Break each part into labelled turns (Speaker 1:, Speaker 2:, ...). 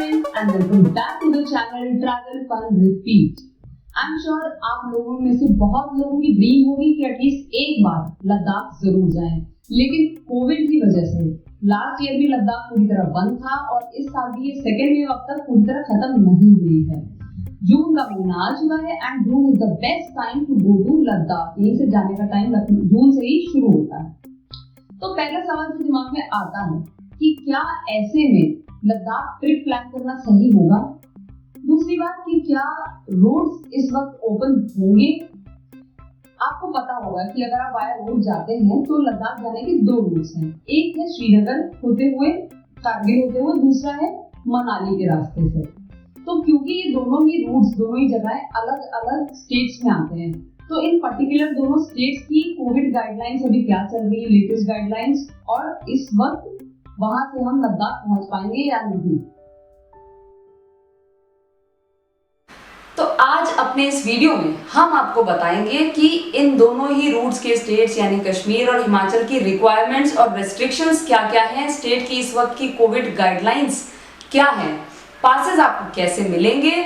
Speaker 1: friends and welcome back to the channel Travel Fun Repeat. I'm sure आप लोगों में से बहुत लोगों की ड्रीम होगी कि एटलीस्ट एक बार लद्दाख जरूर जाएं, लेकिन कोविड की वजह से लास्ट ईयर भी लद्दाख पूरी तरह बंद था और इस साल भी ये सेकेंड वेव अब तक पूरी तरह खत्म नहीं हुई है। जून का महीना आ चुका है and June is the best time to go to Ladakh. यहीं से जाने का टाइम जून से ही शुरू होता है। तो पहला सवाल जो दिमाग में आता है कि क्या ऐसे में लद्दाख ट्रिप प्लान करना सही होगा। दूसरी बात कि क्या रोड्स इस वक्त ओपन होंगे। आपको पता होगा कि अगर आप वाया रोड जाते हैं तो लद्दाख जाने के दो रूट्स हैं। एक है श्रीनगर होते हुए, कारगिल होते हुए, दूसरा है मनाली के रास्ते से। तो क्योंकि ये दोनों ही रूट्स, दोनों ही जगहें अलग अलग स्टेट्स में आते हैं, तो इन पर्टिकुलर दोनों स्टेट्स की कोविड गाइडलाइंस अभी क्या चल रही है, लेटेस्ट गाइडलाइंस, और इस वक्त वहां से हम लद्दाख पहुंच पाएंगे या नहीं।
Speaker 2: तो आज अपने इस वीडियो में हम आपको बताएंगे कि इन दोनों ही रूट्स के स्टेट्स यानी कश्मीर और हिमाचल की रिक्वायरमेंट्स और रेस्ट्रिक्शंस क्या क्या हैं, स्टेट की इस वक्त की कोविड गाइडलाइंस क्या है, पासेस आपको कैसे मिलेंगे,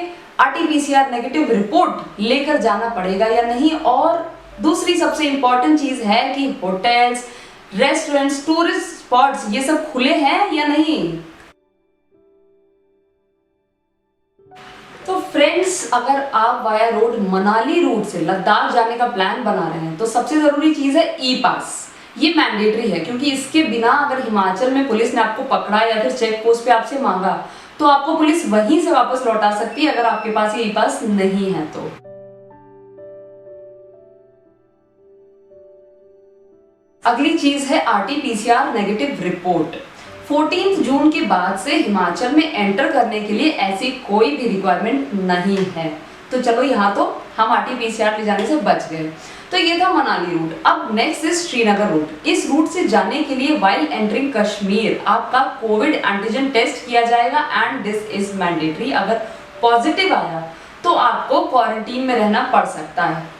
Speaker 2: आरटीपीसीआर नेगेटिव रिपोर्ट लेकर जाना पड़ेगा या नहीं, और दूसरी सबसे इंपॉर्टेंट चीज है कि होटल्स, रेस्टोरेंट्स, टूरिस्ट स्पॉट्स ये सब खुले हैं या नहीं। तो फ्रेंड्स, अगर आप वाया रोड मनाली रूट से लद्दाख जाने का प्लान बना रहे हैं तो सबसे जरूरी चीज है ई पास। ये मैंडेटरी है क्योंकि इसके बिना अगर हिमाचल में पुलिस ने आपको पकड़ा या फिर चेक पोस्ट पे आपसे मांगा तो आपको पुलिस वहीं से वापस लौटा सकती है अगर आपके पास ये ई पास नहीं है तो। अगली चीज है आरटीपीसीआर नेगेटिव रिपोर्ट। 14 जून के बाद से हिमाचल में एंटर करने के लिए ऐसी कोई भी रिक्वायरमेंट नहीं है। तो चलो यहाँ तो हम आरटीपीसीआर ले जाने से बच गए। तो ये था मनाली रूट। अब नेक्स्ट इज श्रीनगर रूट। इस रूट से जाने के लिए व्हाइल एंटरिंग कश्मीर आपका कोविड एंटीजन टेस्ट किया जाएगा एंड दिस इज मैंडेटरी। अगर पॉजिटिव आया तो आपको क्वारंटीन में रहना पड़ सकता है।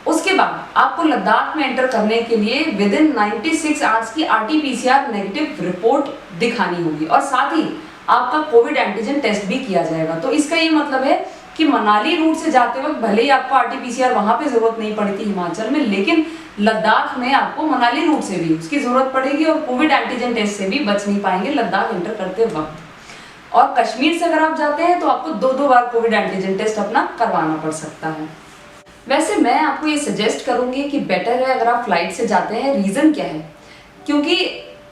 Speaker 2: उसके बाद आपको लद्दाख में एंटर करने के लिए विद इन 96 आवर्स की आरटीपीसीआर नेगेटिव रिपोर्ट दिखानी होगी और साथ ही आपका कोविड एंटीजन टेस्ट भी किया जाएगा। तो इसका ये मतलब है कि मनाली रूट से जाते वक्त भले ही आपको आरटीपीसीआर वहां पे जरूरत नहीं पड़ी थी हिमाचल में, लेकिन लद्दाख में आपको मनाली रूट से भी उसकी जरूरत पड़ेगी और कोविड एंटीजन टेस्ट से भी बच नहीं पाएंगे लद्दाख एंटर करते वक्त। और कश्मीर से अगर आप जाते हैं तो आपको दो बार कोविड एंटीजन टेस्ट अपना करवाना पड़ सकता है। वैसे मैं आपको ये सजेस्ट करूंगी कि बेटर है अगर आप फ्लाइट से जाते हैं। रीजन क्या है, क्योंकि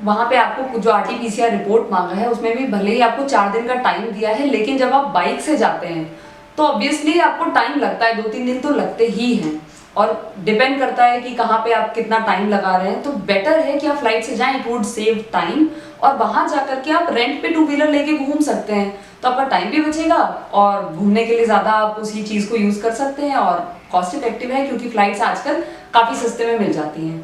Speaker 2: वहां पे आपको जो आरटीपीसीआर रिपोर्ट मांगा है उसमें भी भले ही आपको 4 दिन का टाइम दिया है, लेकिन जब आप बाइक से जाते हैं तो ऑब्वियसली आपको टाइम लगता है, 2-3 दिन तो लगते ही हैं और डिपेंड करता है कि कहाँ पे आप कितना टाइम लगा रहे हैं। तो बेटर है कि आप फ्लाइट से जाएं, इट वुड सेव टाइम, और वहां जाकर के आप रेंट पे 2 व्हीलर लेके घूम सकते हैं तो आपका टाइम भी बचेगा और घूमने के लिए ज्यादा आप उसी चीज को यूज कर सकते हैं और कॉस्ट इफेक्टिव है क्योंकि फ्लाइट्स आजकल काफी सस्ते में मिल जाती हैं।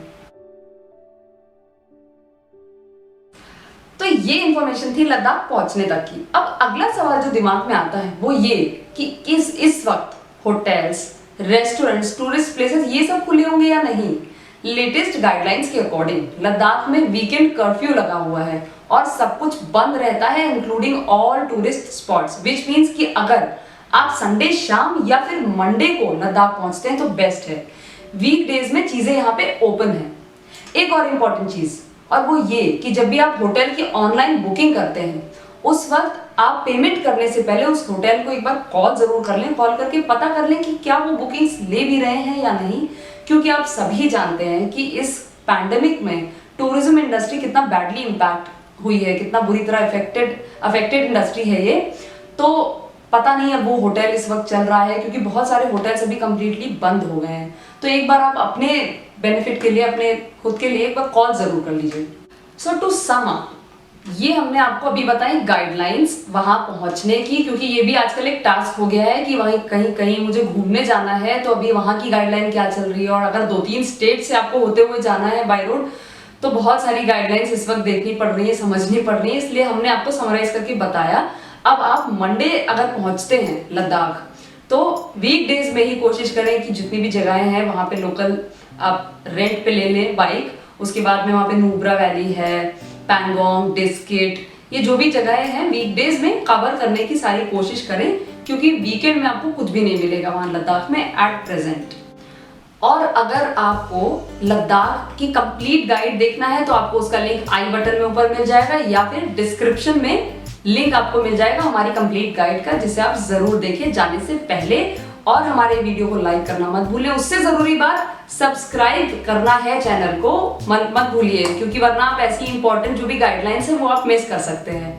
Speaker 2: तो ये इंफॉर्मेशन थी लद्दाख पहुंचने तक की। अब अगला सवाल जो दिमाग में आता है वो ये कि इस वक्त होटल्स, रेस्टोरेंट्स, टूरिस्ट प्लेसेस ये सब खुले होंगे या नहीं। लेटेस्ट गाइडलाइंस के अकॉर्डिंग लद्दाख में वीकेंड कर्फ्यू लगा हुआ है और सब कुछ बंद रहता है including all tourist spots, which means कि अगर आप संडे शाम या फिर मंडे को लद्दाख पहुंचते हैं तो बेस्ट है। वीकडेज में चीजें यहाँ पे ओपन है। एक और इम्पॉर्टेंट चीज, और वो ये कि जब भी आप होटल की ऑनलाइन बुकिंग करते हैं उस वक्त आप पेमेंट करने से पहले उस होटल को एक बार कॉल जरूर कर लें। कॉल करके पता कर लें कि क्या वो बुकिंग्स ले भी रहे हैं या नहीं, क्योंकि आप सभी जानते हैं कि इस पैंडेमिक में टूरिज्म इंडस्ट्री कितना बैडली इम्पैक्ट हुई है, कितना बुरी तरह अफेक्टेड इंडस्ट्री है ये। तो पता नहीं अब वो होटल इस वक्त चल रहा है क्योंकि बहुत सारे होटल्स अभी कंप्लीटली बंद हो गए हैं। तो एक बार आप अपने बेनिफिट के लिए, अपने खुद के लिए एक बार कॉल जरूर कर लीजिए। सो टू सम अप, ये हमने आपको अभी बताई गाइडलाइंस वहां पहुंचने की, क्योंकि ये भी आजकल एक टास्क हो गया है कि वहीं कहीं कहीं मुझे घूमने जाना है तो अभी वहां की गाइडलाइन क्या चल रही है, और अगर 2-3 स्टेट से आपको होते हुए जाना है बाय रोड तो बहुत सारी गाइडलाइंस इस वक्त देखनी पड़ रही है, समझनी पड़ रही है, इसलिए हमने आपको समराइज करके बताया। अब आप मंडे अगर पहुंचते हैं लद्दाख तो वीकडेज में ही कोशिश करें कि जितनी भी जगहें हैं वहां पे लोकल आप रेंट पे ले लें बाइक। उसके बाद में वहाँ पे नुब्रा वैली है, पैंगोंग, डिस्किट, ये जो भी जगहें हैं वीकडेज में कवर करने की सारी कोशिश करें, क्योंकि वीकेंड में आपको कुछ भी नहीं मिलेगा वहां लद्दाख में एट प्रेजेंट। और अगर आपको लद्दाख की कंप्लीट गाइड देखना है तो आपको उसका लिंक आई बटन में ऊपर मिल जाएगा या फिर डिस्क्रिप्शन में लिंक आपको मिल जाएगा हमारी कंप्लीट गाइड का, जिसे आप जरूर देखें जाने से पहले। और हमारे वीडियो को लाइक करना मत भूलें। उससे जरूरी बात, सब्सक्राइब करना है चैनल को मत भूलिए, क्योंकि वरना आप ऐसी इंपॉर्टेंट जो भी गाइडलाइंस है वो आप मिस कर सकते हैं।